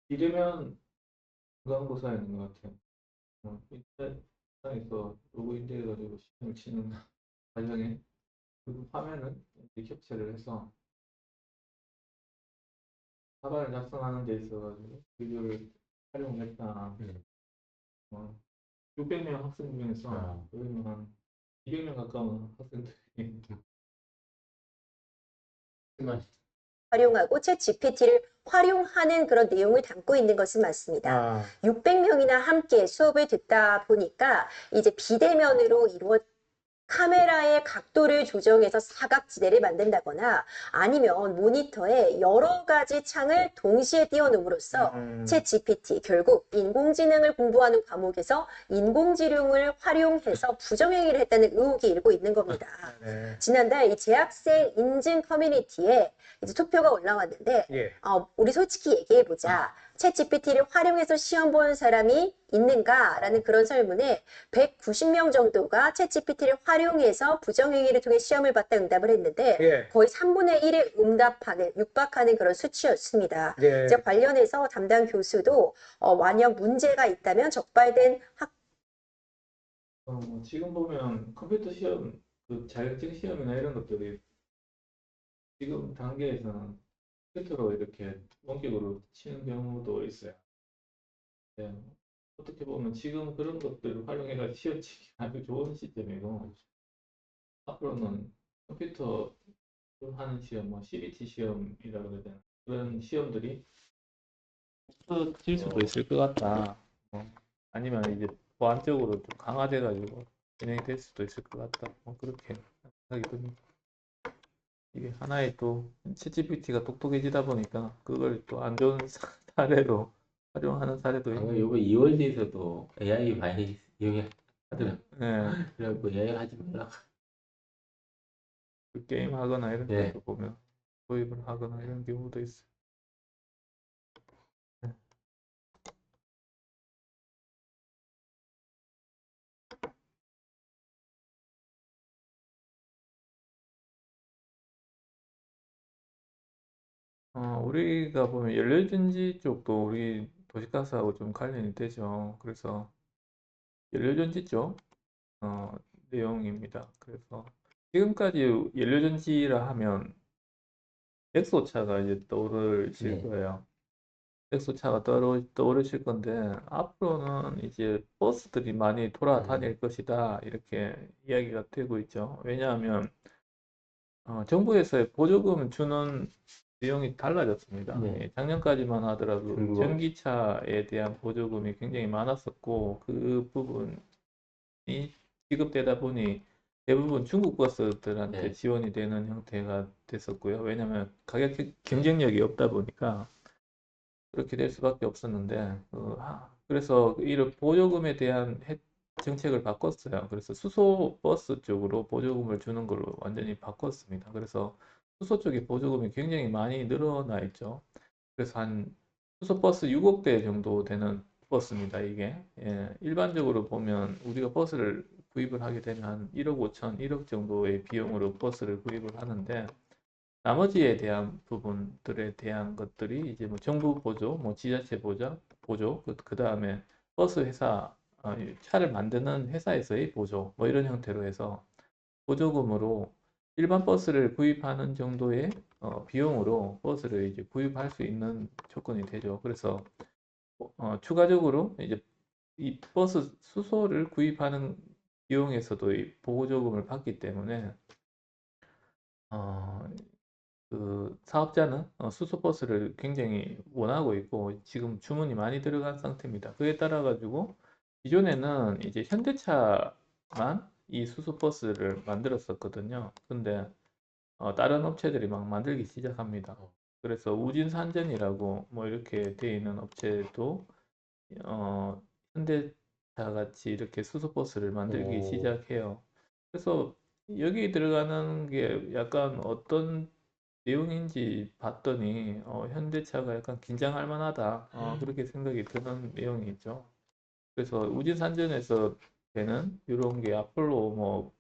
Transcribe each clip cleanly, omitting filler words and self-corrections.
이러면 중간고사에 있는 것 같아요. 인터넷상에서 로그 인되어가지고 시험을 치는 과정에 그 화면을 이렇게 캡처를 해서 사반을 작성하는 데 있어가지고 비디오를 활용했다. 어, 600명 학생 중에서 거의 한 200명 가까운 학생들이 정말. 활용하고 챗 GPT를 활용하는 그런 내용을 담고 있는 것은 맞습니다. 아, 600명이나 함께 수업을 듣다 보니까 이제 비대면으로 카메라의 각도를 조정해서 사각지대를 만든다거나 아니면 모니터에 여러 가지 창을 동시에 띄워놓음으로써 챗 GPT, 결국 인공지능을 공부하는 과목에서 인공지능을 활용해서 부정행위를 했다는 의혹이 일고 있는 겁니다. 네. 지난달 이 재학생 인증 커뮤니티에 이제 투표가 올라왔는데 예. 우리 솔직히 얘기해보자. 챗 GPT를 활용해서 시험 보는 사람이 있는가라는 그런 설문에 190명 정도가 챗 GPT를 활용해서 부정행위를 통해 시험을 봤다 응답을 했는데 예. 거의 3분의 1의 육박하는 그런 수치였습니다. 예. 이제 관련해서 담당 교수도 만약 문제가 있다면 적발된 지금 보면 컴퓨터 시험, 그 자격증 시험이나 이런 것들이 지금 단계에서는 컴퓨터로 이렇게 원격으로 치는 경우도 있어요. 네. 어떻게 보면 지금 그런 것들을 활용해서 시험 치기 아주 좋은 시점이고, 앞으로는 컴퓨터 하는 시험, 뭐 CBT 시험이라고 그래야 되나, 그런 시험들이 없어질 수도 있을 것 같다. 아니면 이제 보안적으로 좀 강화돼가지고 진행이 될 수도 있을 것 같다. 그렇게 생각이 듭니다. 이게 하나의 또 챗GPT가 똑똑해지다 보니까 그걸 또 안 좋은 사례로 활용하는 사례도 방금 있는. 요번 이월드에서도 AI 많이 이용하더라고. 예, 그래갖고 AI 하지 말라고. 그 게임 하거나 이런 예. 것도 보면 도입을 하거나 이런 경우도 있어요. 예. 우리가 보면 연료전지 쪽도 우리 도시가스하고 좀 관련이 되죠. 그래서 연료전지 쪽 어, 내용입니다. 그래서 지금까지 연료전지라 하면 엑소차가 이제 떠오르실 네. 거예요. 엑소차가 떠오르실 건데 앞으로는 이제 버스들이 많이 돌아다닐 것이다 이렇게 이야기가 되고 있죠. 왜냐하면 정부에서의 보조금 주는 내용이 달라졌습니다. 네. 예, 작년까지만 하더라도 중국어. 전기차에 대한 보조금이 굉장히 많았었고 그 부분이 지급되다 보니 대부분 중국 버스들한테 네. 지원이 되는 형태가 됐었고요. 왜냐하면 가격 경쟁력이 없다 보니까 그렇게 될 수밖에 없었는데, 그래서 이런 보조금에 대한 정책을 바꿨어요. 그래서 수소 버스 쪽으로 보조금을 주는 걸로 완전히 바꿨습니다. 그래서 수소 쪽에 보조금이 굉장히 많이 늘어나 있죠. 그래서 한 수소 버스 6억 대 정도 되는 버스입니다, 이게. 예, 일반적으로 보면 우리가 버스를 구입을 하게 되면 한 1억 5천, 1억 정도의 비용으로 버스를 구입을 하는데, 나머지에 대한 부분들에 대한 것들이 이제 뭐 정부 보조, 뭐 지자체 보조, 그 다음에 버스 회사, 차를 만드는 회사에서의 보조, 뭐 이런 형태로 해서 보조금으로 일반 버스를 구입하는 정도의 비용으로 버스를 이제 구입할 수 있는 조건이 되죠. 그래서 추가적으로 이제 이 버스 수소를 구입하는 비용에서도 이 보조금을 받기 때문에 어, 그 사업자는 수소버스를 굉장히 원하고 있고 지금 주문이 많이 들어간 상태입니다. 그에 따라 가지고 기존에는 이제 현대차만 이 수소버스를 만들었었거든요. 근데 다른 업체들이 막 만들기 시작합니다. 그래서 우진산전이라고 뭐 이렇게 돼 있는 업체도 어, 현대차 같이 이렇게 수소버스를 만들기 오. 시작해요. 그래서 여기 들어가는 게 약간 어떤 내용인지 봤더니 현대차가 약간 긴장할 만하다 그렇게 생각이 드는 내용이 있죠. 그래서 우진산전에서 되는 이런 게 아폴로 뭐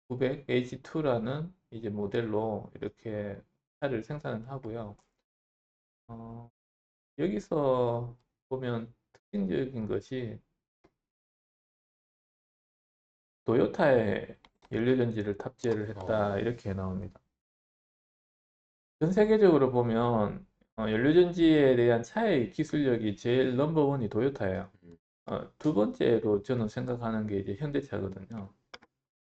900 H2라는 이제 모델로 이렇게 차를 생산을 하고요. 어, 여기서 보면 특징적인 것이 토요타에 연료전지를 탑재를 했다 이렇게 나옵니다. 전 세계적으로 보면 연료전지에 대한 차의 기술력이 제일 넘버원이 토요타예요. 음. 두 번째로 저는 생각하는 게 이제 현대차거든요.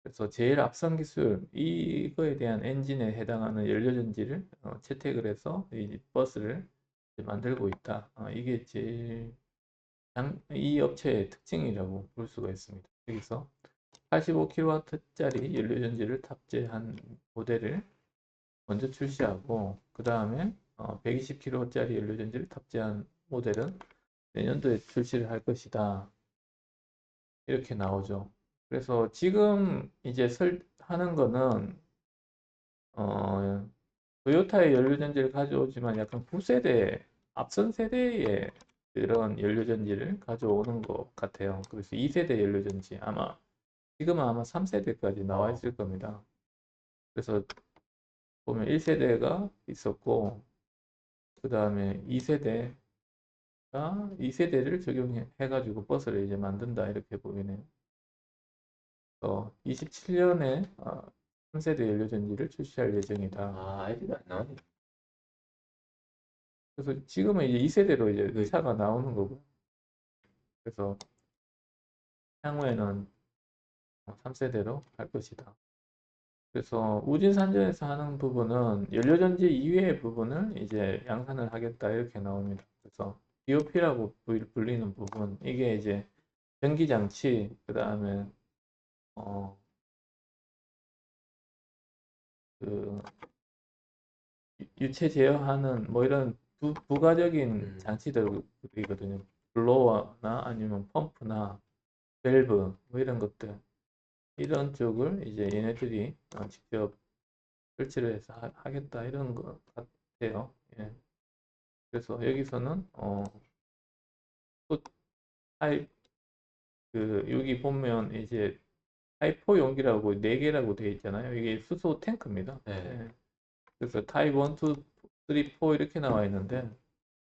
그래서 제일 앞선 기술, 이거에 대한 엔진에 해당하는 연료전지를 채택을 해서 이 버스를 이제 만들고 있다. 이게 제일 이 업체의 특징이라고 볼 수가 있습니다. 여기서 85kW짜리 연료전지를 탑재한 모델을 먼저 출시하고, 그 다음에 120kW짜리 연료전지를 탑재한 모델은 내년도에 출시를 할 것이다. 이렇게 나오죠. 그래서 지금 이제 하는 거는 토요타의 연료전지를 가져오지만 약간 9세대, 앞선 세대의 그런 연료전지를 가져오는 것 같아요. 그래서 2세대 연료전지, 지금은 아마 3세대까지 나와 있을 겁니다. 그래서 보면 1세대가 있었고, 그 다음에 2세대를 적용해가지고 버스를 이제 만든다, 이렇게 보이네요. 27년에 3세대 연료전지를 출시할 예정이다. 아직도 안 나오네. 그래서 지금은 이제 2세대로 이제 차가 나오는 거고, 그래서 향후에는 3세대로 할 것이다. 그래서 우진산전에서 하는 부분은 연료전지 이외의 부분을 이제 양산을 하겠다 이렇게 나옵니다. 그래서 BOP라고 불리는 부분, 이게 이제 전기장치, 그 다음에 어, 그 유체 제어하는 뭐 이런 부가적인 장치들이거든요. 블로어나 아니면 펌프나 밸브 뭐 이런 것들, 이런 쪽을 이제 얘네들이 직접 설치를 해서 하겠다 이런 것 같아요. 예. 그래서 여기서는 또 타입 여기 보면 이제 타입 4 용기라고 4개라고 되어 있잖아요. 이게 수소 탱크입니다. 네. 예. 그래서 타입 1, 2, 3, 4 이렇게 나와 있는데,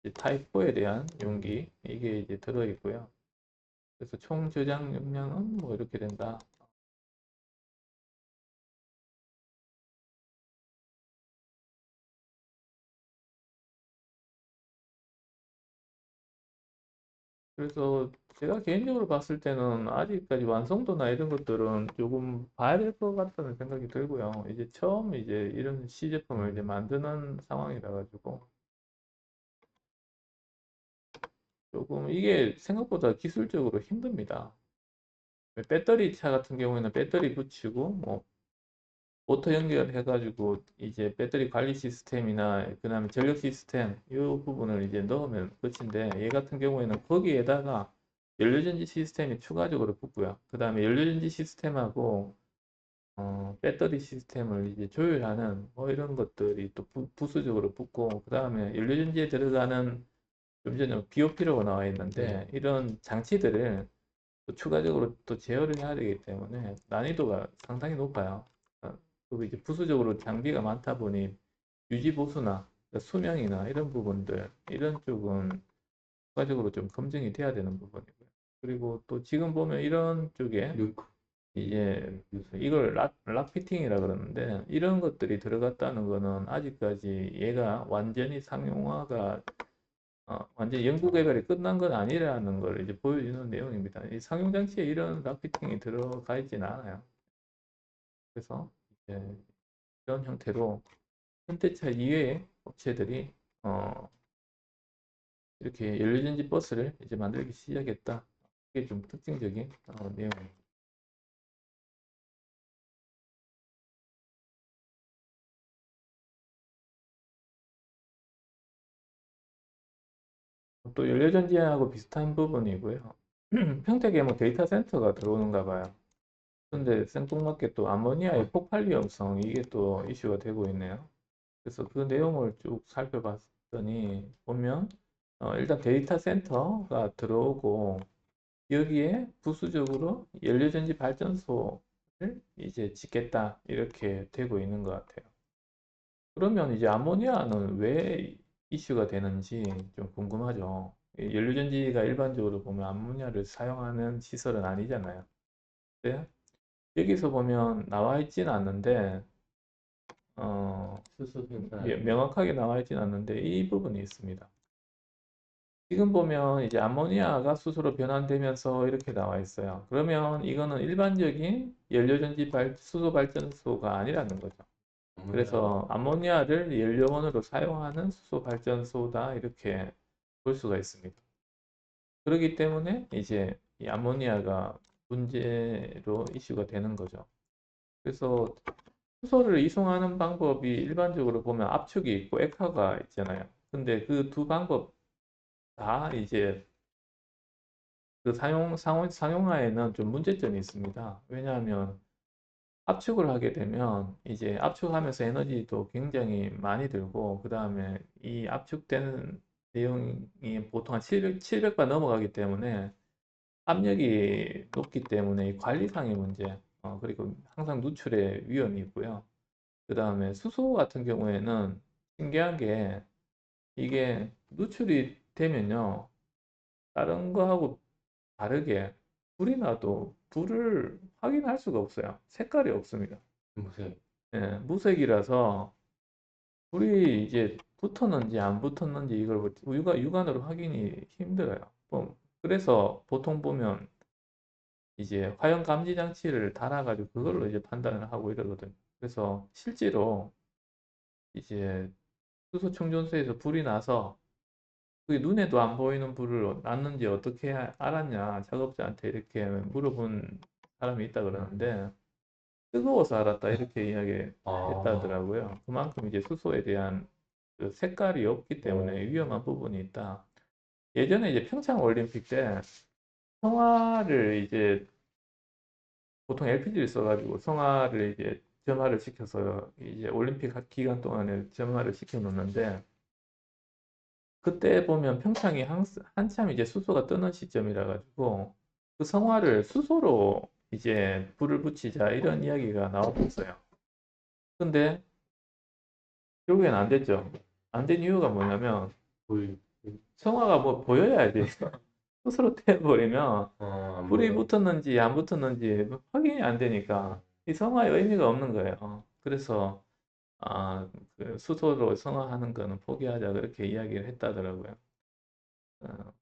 이제 타입 4에 대한 용기 이게 이제 들어 있고요. 그래서 총 저장 용량은 뭐 이렇게 된다. 그래서 제가 개인적으로 봤을 때는 아직까지 완성도나 이런 것들은 조금 봐야 될 것 같다는 생각이 들고요. 이제 처음 이제 이런 시제품을 이제 만드는 상황이라 가지고 조금 이게 생각보다 기술적으로 힘듭니다. 배터리 차 같은 경우에는 배터리 붙이고 뭐 모터 연결해가지고 이제 배터리 관리 시스템이나 그다음에 전력 시스템 이 부분을 이제 넣으면 끝인데, 얘 같은 경우에는 거기에다가 연료전지 시스템이 추가적으로 붙고요. 그다음에 연료전지 시스템하고 배터리 시스템을 이제 조율하는 뭐 이런 것들이 또 부수적으로 붙고, 그다음에 연료전지에 들어가는 좀 전에 BOP라고 나와 있는데, 이런 장치들을 또 추가적으로 또 제어를 해야 되기 때문에 난이도가 상당히 높아요. 그리고 이제 부수적으로 장비가 많다 보니 유지 보수나 수명이나 이런 부분들, 이런 쪽은 추가적으로 좀 검증이 돼야 되는 부분이고요. 그리고 또 지금 보면 이런 쪽에 이제 이걸 락 피팅이라 그러는데, 이런 것들이 들어갔다는 거는 아직까지 얘가 완전히 상용화가 완전 연구 개발이 끝난 건 아니라는 걸 이제 보여주는 내용입니다. 이 상용 장치에 이런 락 피팅이 들어가 있지는 않아요. 그래서 이제 이런 형태로 현대차 이외의 업체들이 이렇게 연료전지 버스를 이제 만들기 시작했다. 이게 좀 특징적인 내용입니다. 또 연료전지하고 비슷한 부분이고요. 평택에 뭐 데이터 센터가 들어오는가 봐요. 근데 생뚱맞게 또 아모니아의 폭발 위험성, 이게 또 이슈가 되고 있네요. 그래서 그 내용을 쭉 살펴봤더니 보면 일단 데이터 센터가 들어오고, 여기에 부수적으로 연료전지 발전소를 이제 짓겠다 이렇게 되고 있는 것 같아요. 그러면 이제 아모니아는 왜 이슈가 되는지 좀 궁금하죠. 이 연료전지가 일반적으로 보면 암모니아를 사용하는 시설은 아니잖아요. 근데 여기서 보면 나와 있지는 않는데 수소 생산. 명확하게 나와 있지는 않는데 이 부분이 있습니다. 지금 보면 이제 암모니아가 수소로 변환되면서 이렇게 나와 있어요. 그러면 이거는 일반적인 수소 발전소가 아니라는 거죠. 그래서 암모니아를 연료원으로 사용하는 수소 발전소다 이렇게 볼 수가 있습니다. 그렇기 때문에 이제 이 암모니아가 문제로 이슈가 되는 거죠. 그래서 수소를 이송하는 방법이 일반적으로 보면 압축이 있고 액화가 있잖아요. 근데 그 두 방법 다 이제 그 상용화에는 좀 문제점이 있습니다. 왜냐하면 압축을 하게 되면 이제 압축하면서 에너지도 굉장히 많이 들고 그 다음에 이 압축되는 내용이 보통 한 700바 넘어가기 때문에 압력이 높기 때문에 이 관리상의 문제 그리고 항상 누출의 위험이 있고요. 그 다음에 수소 같은 경우에는 신기한 게 이게 누출이 되면요 다른 거하고 다르게 불이 나도 불을 확인할 수가 없어요. 색깔이 없습니다. 무색. 예, 무색이라서 불이 이제 붙었는지 안 붙었는지 이걸 육안으로 확인이 힘들어요. 그래서 보통 보면 이제 화형 감지 장치를 달아가지고 그걸로 이제 판단을 하고 이러거든요. 그래서 실제로 이제 수소 충전소에서 불이 나서 그게 눈에도 안 보이는 불을 났는지 어떻게 알았냐 작업자한테 이렇게 물어본 사람이 있다 그러는데 뜨거워서 알았다 이렇게 이야기했다더라고요. 그만큼 이제 수소에 대한 그 색깔이 없기 때문에 위험한 부분이 있다. 예전에 이제 평창 올림픽 때 성화를 이제 보통 LPG를 써가지고 성화를 이제 점화를 시켜서 이제 올림픽 기간 동안에 점화를 시켜 놓는데 그때 보면 평창이 한참 이제 수소가 뜨는 시점이라 가지고 그 성화를 수소로 이제 불을 붙이자 이런 이야기가 나왔었어요. 근데 결국엔 안 됐죠. 안 된 이유가 뭐냐면 불. 성화가 뭐 보여야지. 스스로 떼버리면 안 불이 보여. 붙었는지 안 붙었는지 확인이 안 되니까 이 성화의 의미가 없는 거예요. 그래서 그 수소로 성화하는 거는 포기하자 그렇게 이야기를 했다더라고요.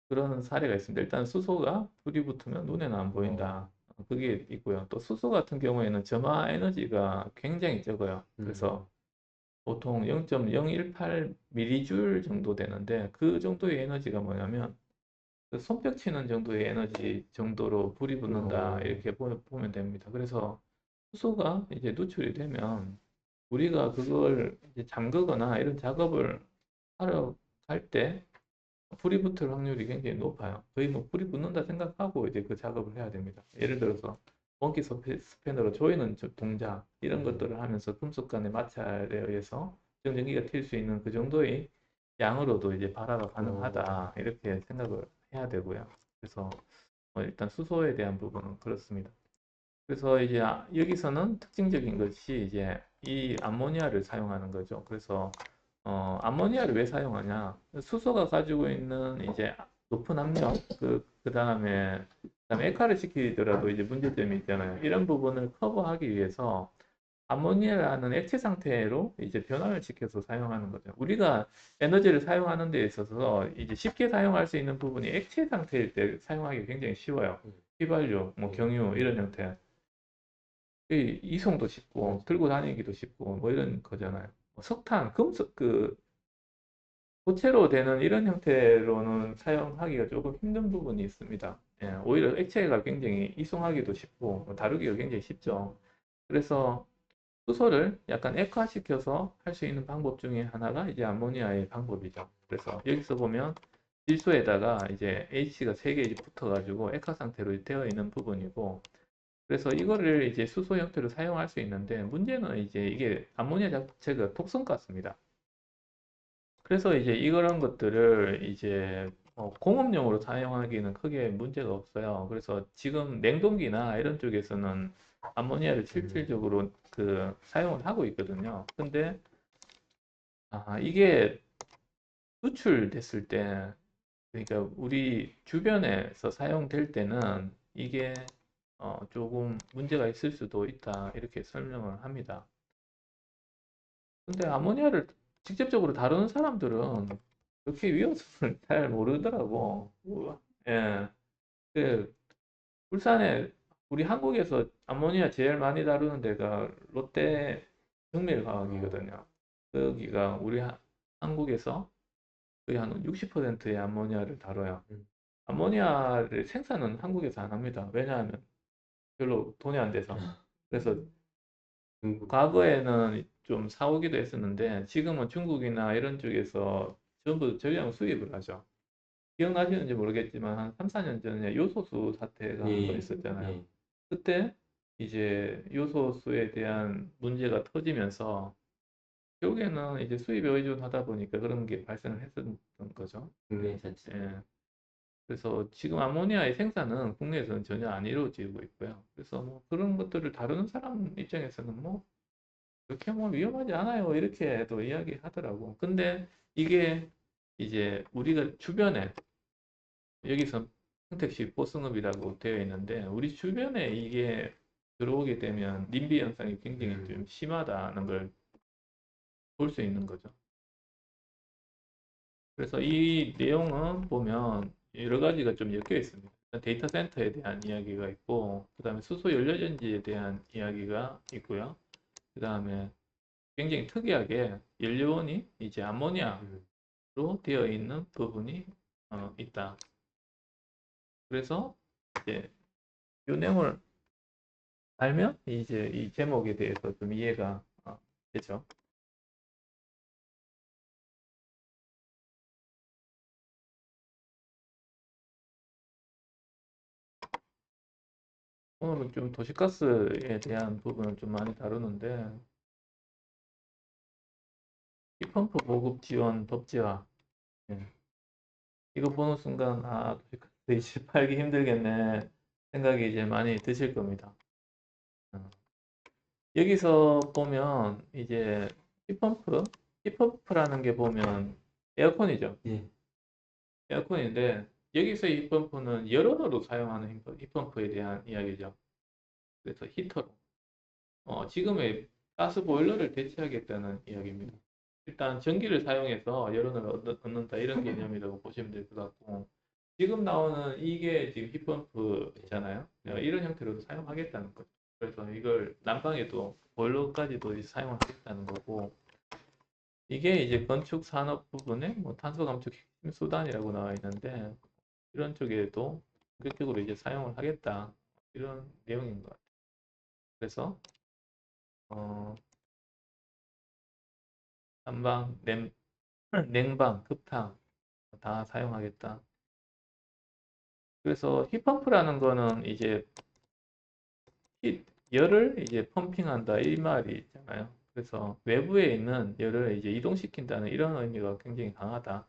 그런 사례가 있습니다. 일단 수소가 불이 붙으면 눈에는 안 보인다. 그게 있고요. 또 수소 같은 경우에는 점화 에너지가 굉장히 적어요. 그래서 보통 0.018mJ 정도 되는데 그 정도의 에너지가 뭐냐면 그 손뼉 치는 정도의 에너지 정도로 불이 붙는다 이렇게 보면 됩니다. 그래서 수소가 이제 누출이 되면 우리가 그걸 이제 잠그거나 이런 작업을 하러 갈 때 불이 붙을 확률이 굉장히 높아요. 거의 뭐 불이 붙는다 생각하고 이제 그 작업을 해야 됩니다. 예를 들어서 원기 스패너로 조이는 동작 이런 것들을 하면서 금속 간의 마찰에 의해서 정전기가 튈 수 있는 그 정도의 양으로도 이제 발화가 가능하다 이렇게 생각을 해야 되고요. 그래서 일단 수소에 대한 부분은 그렇습니다. 그래서 이제 여기서는 특징적인 것이 이제 이 암모니아를 사용하는 거죠. 그래서 암모니아를 왜 사용하냐? 수소가 가지고 있는 이제 높은 압력, 그다음에 액화를 시키더라도 이제 문제점이 있잖아요. 이런 부분을 커버하기 위해서 암모니아라는 액체 상태로 이제 변화를 시켜서 사용하는 거죠. 우리가 에너지를 사용하는 데 있어서 이제 쉽게 사용할 수 있는 부분이 액체 상태일 때 사용하기 굉장히 쉬워요. 휘발유, 뭐 경유 이런 형태. 이송도 쉽고 들고 다니기도 쉽고 뭐 이런 거잖아요. 석탄, 금속 고체로 되는 이런 형태로는 사용하기가 조금 힘든 부분이 있습니다. 예, 오히려 액체가 굉장히 이송하기도 쉽고 다루기가 굉장히 쉽죠. 그래서 수소를 약간 액화시켜서 할 수 있는 방법 중에 하나가 이제 암모니아의 방법이죠. 그래서 여기서 보면 질소에다가 이제 H가 3개 붙어가지고 액화 상태로 되어 있는 부분이고 그래서 이거를 이제 수소 형태로 사용할 수 있는데 문제는 이제 이게 암모니아 자체가 독성가스입니다. 그래서 이제 이런 것들을 이제 공업용으로 사용하기는 크게 문제가 없어요. 그래서 지금 냉동기나 이런 쪽에서는 암모니아를 실질적으로 그 사용을 하고 있거든요. 근데 이게 누출됐을 때, 그러니까 우리 주변에서 사용될 때는 이게 조금 문제가 있을 수도 있다 이렇게 설명을 합니다. 근데 아모니아를 직접적으로 다루는 사람들은 그렇게 위험성을 잘 모르더라고. 예. 그 울산에 우리 한국에서 아모니아 제일 많이 다루는 데가 롯데 정밀화학이거든요. 거기가 우리 한국에서 거의 한 60%의 아모니아를 다뤄요. 음. 아모니아를 생산은 한국에서 안 합니다. 왜냐하면 별로 돈이 안 돼서. 그래서 중국. 과거에는 좀 사오기도 했었는데 지금은 중국이나 이런 쪽에서 전부 전량 수입을 하죠. 기억나시는지 모르겠지만 한 3, 4년 전에 요소수 사태가 한 번 예, 있었잖아요. 예. 그때 이제 요소수에 대한 문제가 터지면서 결국에는 이제 수입에 의존하다 보니까 그런 게 발생을 했었던 거죠. 국내 자체. 예. 그래서 지금 아모니아의 생산은 국내에서는 전혀 안 이루어지고 있고요. 그래서 뭐 그런 것들을 다루는 사람 입장에서는 뭐 그렇게 뭐 위험하지 않아요. 이렇게도 이야기하더라고. 근데 이게 이제 우리가 주변에 여기서 평택시 보승읍이라고 되어 있는데 우리 주변에 이게 들어오게 되면 님비 현상이 굉장히 좀 심하다는 걸 볼 수 있는 거죠. 그래서 이 내용은 보면 여러 가지가 좀 엮여 있습니다. 데이터 센터에 대한 이야기가 있고, 그 다음에 수소 연료전지에 대한 이야기가 있고요. 그 다음에 굉장히 특이하게 연료원이 이제 아모니아로 되어 있는 부분이 있다. 그래서 이제 이 내용을 알면 이제 이 제목에 대해서 좀 이해가 되죠. 오늘은 좀 도시가스에 대한 부분을 좀 많이 다루는데, 힙펌프 보급 지원 법제화. 예. 이거 보는 순간, 아, 도시가스 이제 팔기 힘들겠네 생각이 이제 많이 드실 겁니다. 어. 여기서 보면 이제 힙펌프라는 게 보면 에어컨이죠. 예. 에어컨인데 여기서의 힙펌프는 열원으로 사용하는 힙펌프에 대한 이야기죠. 그래서 히터로. 지금의 가스 보일러를 대체하겠다는 이야기입니다. 일단 전기를 사용해서 열원을 얻는다 이런 개념이라고 보시면 될 것 같고 지금 나오는 이게 지금 힙펌프잖아요. 이런 형태로도 사용하겠다는 거죠. 그래서 이걸 난방에도 보일러까지도 이제 사용하겠다는 거고 이게 이제 건축 산업 부분에 뭐 탄소 감축 핵심 수단이라고 나와 있는데 이런 쪽에도 본격적으로 이제 사용을 하겠다 이런 내용인 것 같아요. 그래서 난방, 냉방, 급탕 다 사용하겠다. 그래서 힙펌프라는 거는 이제 열을 이제 펌핑한다 이 말이 있잖아요. 그래서 외부에 있는 열을 이제 이동시킨다는 이런 의미가 굉장히 강하다.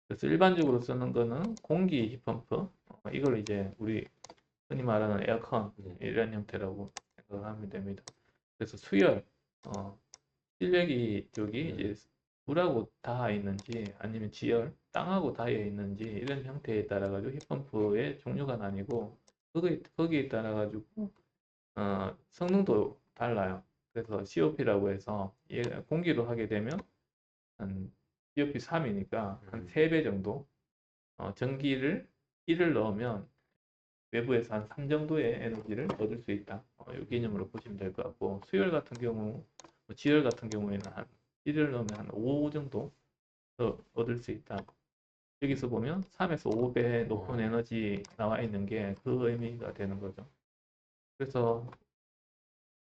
그래서 일반적으로 쓰는 거는 공기 힙펌프, 이걸 이제 우리 흔히 말하는 에어컨 이런 형태라고 생각을 하면 됩니다. 그래서 수열, 실외기 쪽이 이제 물하고 닿아 있는지 아니면 지열, 땅하고 닿아 있는지 이런 형태에 따라 가지고 힙펌프의 종류가 나뉘고 거기에 따라 가지고 성능도 달라요. 그래서 COP라고 해서 공기로 하게 되면 한 COP 3이니까 한 3배 정도 전기를 1을 넣으면 외부에서 한 3 정도의 에너지를 얻을 수 있다. 이 개념으로 보시면 될 것 같고 수열 같은 경우 지열 같은 경우에는 한 1을 넣으면 한 5 정도 더 얻을 수 있다. 여기서 보면 3에서 5배 높은 에너지 나와 있는 게 그 의미가 되는 거죠. 그래서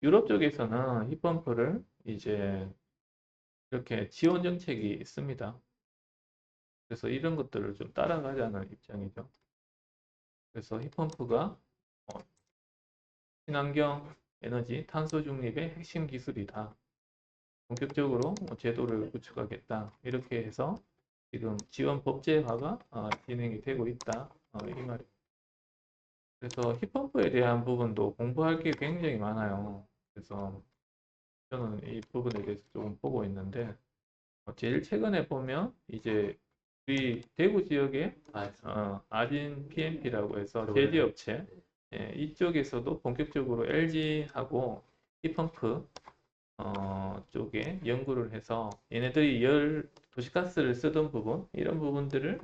유럽 쪽에서는 힙펌프를 이제 이렇게 지원 정책이 있습니다. 그래서 이런 것들을 좀 따라가자는 입장이죠. 그래서 힙펌프가 친환경 에너지 탄소 중립의 핵심 기술이다. 본격적으로 제도를 구축하겠다. 이렇게 해서 지금 지원 법제화가 진행이 되고 있다. 이 말입니다. 그래서 힙펌프에 대한 부분도 공부할 게 굉장히 많아요. 그래서 저는 이 부분에 대해서 조금 보고 있는데 제일 최근에 보면 이제 우리 대구 지역에 아, 아진 PMP라고 해서 저번에 제지업체 이쪽에서도 본격적으로 LG하고 히펌프 쪽에 연구를 해서 얘네들이 도시가스를 쓰던 부분 이런 부분들을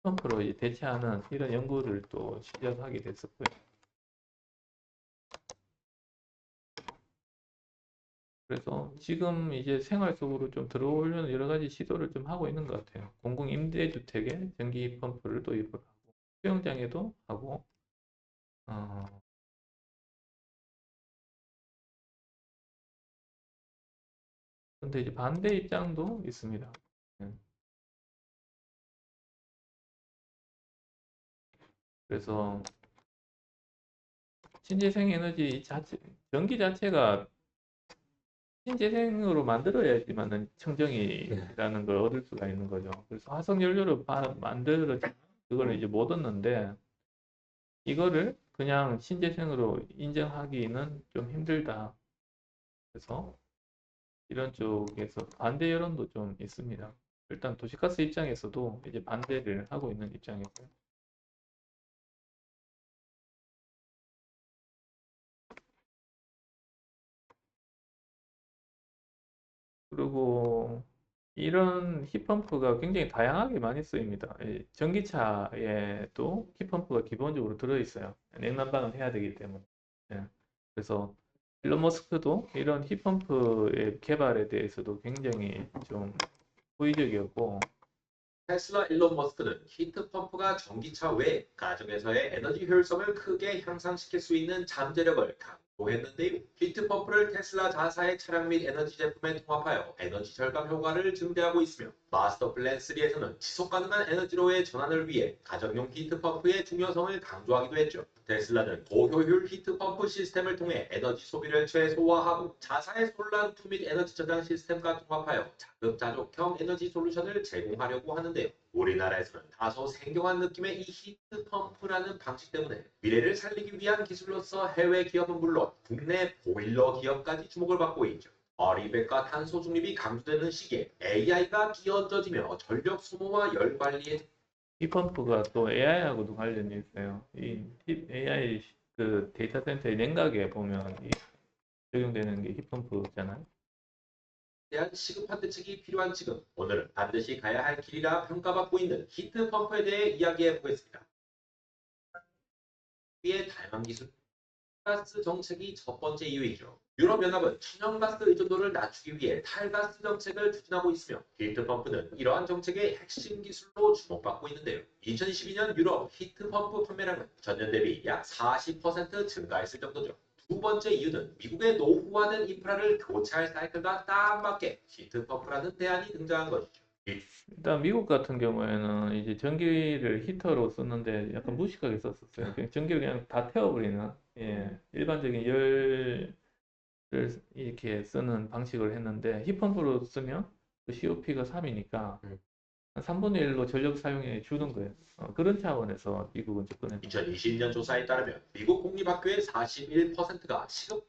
펌프로 이제 대체하는 이런 연구를 또 시작하게 됐었고요. 그래서 지금 이제 생활 속으로 좀 들어오려는 여러 가지 시도를 좀 하고 있는 것 같아요. 공공 임대주택에 전기 펌프를 도입을 하고 수영장에도 하고 어, 근데 이제 반대 입장도 있습니다. 예. 그래서 신재생 에너지 자체, 전기 자체가 신재생으로 만들어야지만은 청정이라는 걸 얻을 수가 있는 거죠. 그래서 화석 연료를 만들어 그걸 이제 못 얻는데 이거를 그냥 신재생으로 인정하기는 좀 힘들다. 그래서 이런 쪽에서 반대 여론도 좀 있습니다. 일단 도시가스 입장에서도 이제 반대를 하고 있는 입장이고요. 그리고 이런 힙펌프가 굉장히 다양하게 많이 쓰입니다. 이 전기차에도 힙펌프가 기본적으로 들어있어요. 냉난방을 해야 되기 때문에. 예. 그래서 일론 머스크도 이런 힙펌프의 개발에 대해서도 굉장히 좀 호의적이었고, 테슬라 일론 머스크는 히트펌프가 전기차 외 가정에서의 에너지 효율성을 크게 향상시킬 수 있는 잠재력을 강조했는데요. 히트펌프를 테슬라 자사의 차량 및 에너지 제품에 통합하여 에너지 절감 효과를 증대하고 있으며 마스터 플랜 3에서는 지속 가능한 에너지로의 전환을 위해 가정용 히트펌프의 중요성을 강조하기도 했죠. 테슬라는 고효율 히트펌프 시스템을 통해 에너지 소비를 최소화하고 자사의 솔라 투 및 에너지 저장 시스템과 통합하여 자급자족형 에너지 솔루션을 제공하려고 하는데요. 우리나라에서는 다소 생경한 느낌의 이 히트펌프라는 방식 때문에 미래를 살리기 위한 기술로서 해외 기업은 물론 국내 보일러 기업까지 주목을 받고 있죠. 어리백과 탄소 중립이 강조되는 시기에 AI가 끼어들어지며 전력 소모와 열 관리에 힙펌프가 또 AI하고도 관련이 있어요. 이 AI 그 데이터 센터의 냉각에 보면 적용되는 게 힙펌프잖아요. 대한 시급한 대책이 필요한 지금 오늘은 반드시 가야 할 길이라 평가받고 있는 히트펌프에 대해 이야기해 보겠습니다. 위의 다양한 기술 가스 정책이 첫 번째 이유이죠. 유럽연합은 천연가스 의존도를 낮추기 위해 탈가스 정책을 추진하고 있으며 히트펌프는 이러한 정책의 핵심 기술로 주목받고 있는데요. 2022년 유럽 히트펌프 판매량은 전년 대비 약 40% 증가했을 정도죠. 두 번째 이유는 미국의 노후화된 인프라를 교체할 사이클과 딱 맞게 히트펌프라는 대안이 등장한 것이죠. 일단 미국 같은 경우에는 이제 전기를 히터로 썼는데 약간 무식하게 썼었어요. 그냥 전기를 그냥 다 태워버리는 일반적인 열을 이렇게 쓰는 방식을 했는데 힙펌프로 쓰면 그 COP가 3이니까 한 3분의 1로 전력 사용에 주는 거예요. 그런 차원에서 미국은 접근했던 거예요. 2020년 조사에 따르면 미국 공립학교의 41%가 시급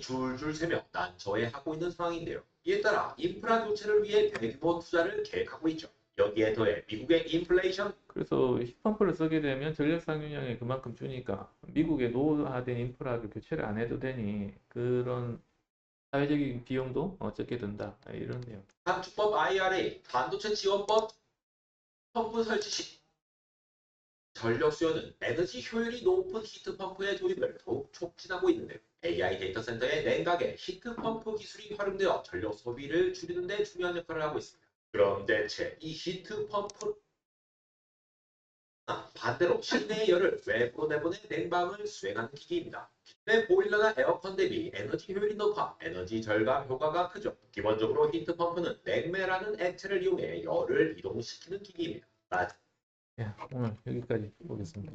줄줄 새며 난처해하고 있는 상황인데요. 이에 따라 인프라 교체를 위해 대규모 투자를 계획하고 있죠. 여기에 더해 미국의 인플레이션 그래서 힙펌프를 쓰게 되면 전력 사용량이 그만큼 주니까 미국의 노후화된 인프라를 교체를 안 해도 되니 그런 사회적인 비용도 적게 든다. 이런 내용. 감축법 IRA, 반도체 지원법, 펌프 설치 시 전력 수요는 에너지 효율이 높은 히트펌프의 도입을 더욱 촉진하고 있는데요. AI 데이터 센터의 냉각에 히트펌프 기술이 활용되어 전력 소비를 줄이는 데 중요한 역할을 하고 있습니다. 그럼 대체 이 히트펌프 반대로 실내의 열을 외부로 내보내 냉방을 수행하는 기기입니다. 기존의 보일러나 에어컨 대비 에너지 효율이 높아 에너지 절감 효과가 크죠. 기본적으로 히트펌프는 냉매라는 액체를 이용해 열을 이동시키는 기기입니다. 오늘 여기까지 보겠습니다.